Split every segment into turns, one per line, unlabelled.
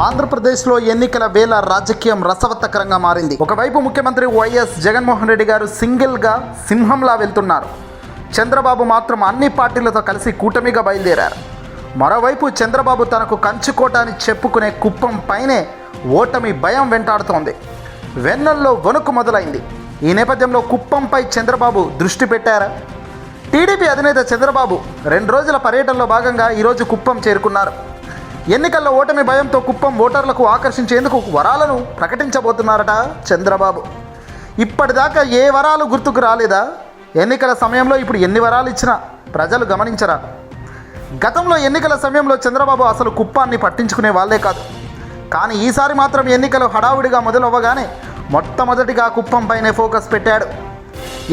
ఆంధ్రప్రదేశ్లో ఎన్నికల వేళ రాజకీయం రసవత్తకరంగా మారింది. ఒకవైపు ముఖ్యమంత్రి వైఎస్ జగన్మోహన్ రెడ్డి గారు సింగిల్గా సింహంలా వెళ్తున్నారు. చంద్రబాబు మాత్రం అన్ని పార్టీలతో కలిసి కూటమిగా బయలుదేరారు. మరోవైపు చంద్రబాబు తనకు కంచుకోట అని చెప్పుకునే కుప్పం పైనే ఓటమి భయం వెంటాడుతోంది. వెన్నెల్లో వణుకు మొదలైంది. ఈ నేపథ్యంలో కుప్పంపై చంద్రబాబు దృష్టి పెట్టారా? టీడీపీ అధినేత చంద్రబాబు 2 రోజుల పర్యటనలో భాగంగా ఈరోజు కుప్పం చేరుకున్నారు. ఎన్నికల్లో ఓటమి భయంతో కుప్పం ఓటర్లకు ఆకర్షించేందుకు వరాలను ప్రకటించబోతున్నారట చంద్రబాబు. ఇప్పటిదాకా ఏ వరాలు గుర్తుకు రాలేదా? ఎన్నికల సమయంలో ఇప్పుడు ఎన్ని వరాలు ఇచ్చినా ప్రజలు గమనించరా? గతంలో ఎన్నికల సమయంలో చంద్రబాబు అసలు కుప్పాన్ని పట్టించుకునే వాళ్ళే కాదు. కానీ ఈసారి మాత్రం ఎన్నికలు హడావుడిగా మొదలవ్వగానే మొట్టమొదటిగా కుప్పం పైనే ఫోకస్ పెట్టాడు.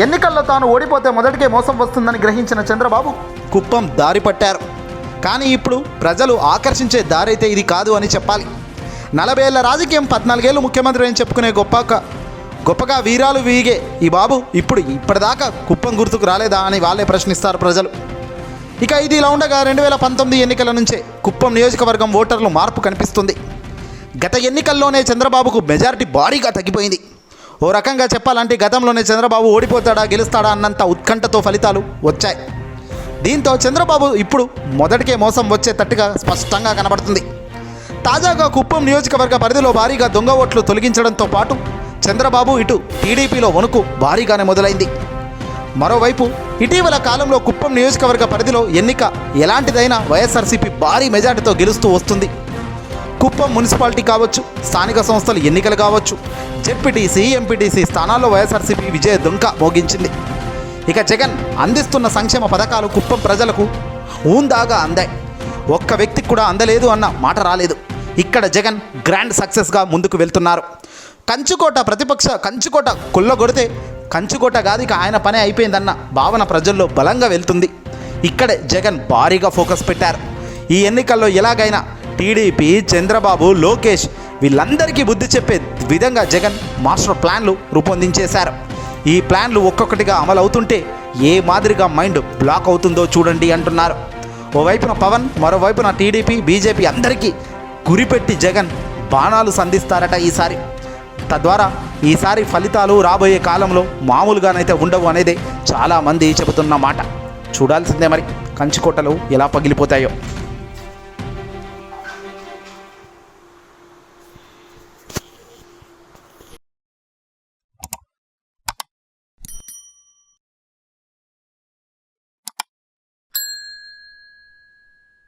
ఎన్నికల్లో తాను ఓడిపోతే మొదటికే మోసం వస్తుందని గ్రహించిన చంద్రబాబు కుప్పం దారి పట్టారు. కానీ ఇప్పుడు ప్రజలు ఆకర్షించే దారి అయితే ఇది కాదు అని చెప్పాలి. 40 ఏళ్ల రాజకీయం, 14 ఏళ్ళు ముఖ్యమంత్రి అని చెప్పుకునే గొప్పగా వీరాలు వీగే ఈ బాబు ఇప్పటిదాకా కుప్పం గుర్తుకు రాలేదా అని వాళ్ళే ప్రశ్నిస్తారు ప్రజలు. ఇక ఇది ఇలా ఉండగా 2019 ఎన్నికల నుంచే కుప్పం నియోజకవర్గం ఓటర్లు మార్పు కనిపిస్తుంది. గత ఎన్నికల్లోనే చంద్రబాబుకు మెజారిటీ భారీగా తగ్గిపోయింది. ఓ రకంగా చెప్పాలంటే గతంలోనే చంద్రబాబు ఓడిపోతాడా గెలుస్తాడా అన్నంత ఉత్కంఠతో ఫలితాలు వచ్చాయి. దీంతో చంద్రబాబు ఇప్పుడు మొదటికే మోసం వచ్చేటట్టుగా స్పష్టంగా కనబడుతుంది. తాజాగా కుప్పం నియోజకవర్గ పరిధిలో భారీగా దొంగ ఓట్లు తొలగించడంతో పాటు చంద్రబాబు ఇటు టీడీపీలో వణుకు భారీగానే మొదలైంది. మరోవైపు ఇటీవల కాలంలో కుప్పం నియోజకవర్గ పరిధిలో ఎన్నిక ఎలాంటిదైనా వైఎస్ఆర్సీపీ భారీ మెజార్టీతో గెలుస్తూ వస్తుంది. కుప్పం మున్సిపాలిటీ కావచ్చు, స్థానిక సంస్థల ఎన్నికలు కావచ్చు, జెడ్పీటీసీ, ఎంపీటీసీ స్థానాల్లో వైఎస్ఆర్సీపీ విజయ దుంక మోగించింది. ఇక జగన్ అందిస్తున్న సంక్షేమ పథకాలు కుప్పం ప్రజలకు ఊందాగా అందాయి. ఒక్క వ్యక్తికి కూడా అందలేదు అన్న మాట రాలేదు. ఇక్కడ జగన్ గ్రాండ్ సక్సెస్గా ముందుకు వెళ్తున్నారు. కంచుకోట కొల్లగొడితే కంచుకోట కాదు ఇక ఆయన పనే అయిపోయిందన్న భావన ప్రజల్లో బలంగా వెళ్తుంది. ఇక్కడే జగన్ భారీగా ఫోకస్ పెట్టారు. ఈ ఎన్నికల్లో ఎలాగైనా టీడీపీ, చంద్రబాబు, లోకేష్ వీళ్ళందరికీ బుద్ధి చెప్పే విధంగా జగన్ మాస్టర్ ప్లాన్లు రూపొందించేశారు. ఈ ప్లాన్లు ఒక్కొక్కటిగా అమలు అవుతుంటే ఏ మాదిరిగా మైండ్ బ్లాక్ అవుతుందో చూడండి అంటున్నారు. ఓవైపున పవన్, మరోవైపున టీడీపీ, బీజేపీ అందరికీ గురిపెట్టి జగన్ బాణాలు సంధిస్తారట ఈసారి. తద్వారా ఈసారి ఫలితాలు రాబోయే కాలంలో మామూలుగానైతే ఉండవు అనేది చాలామంది చెబుతున్న మాట. చూడాల్సిందే మరి కంచుకోటలు ఎలా పగిలిపోతాయో.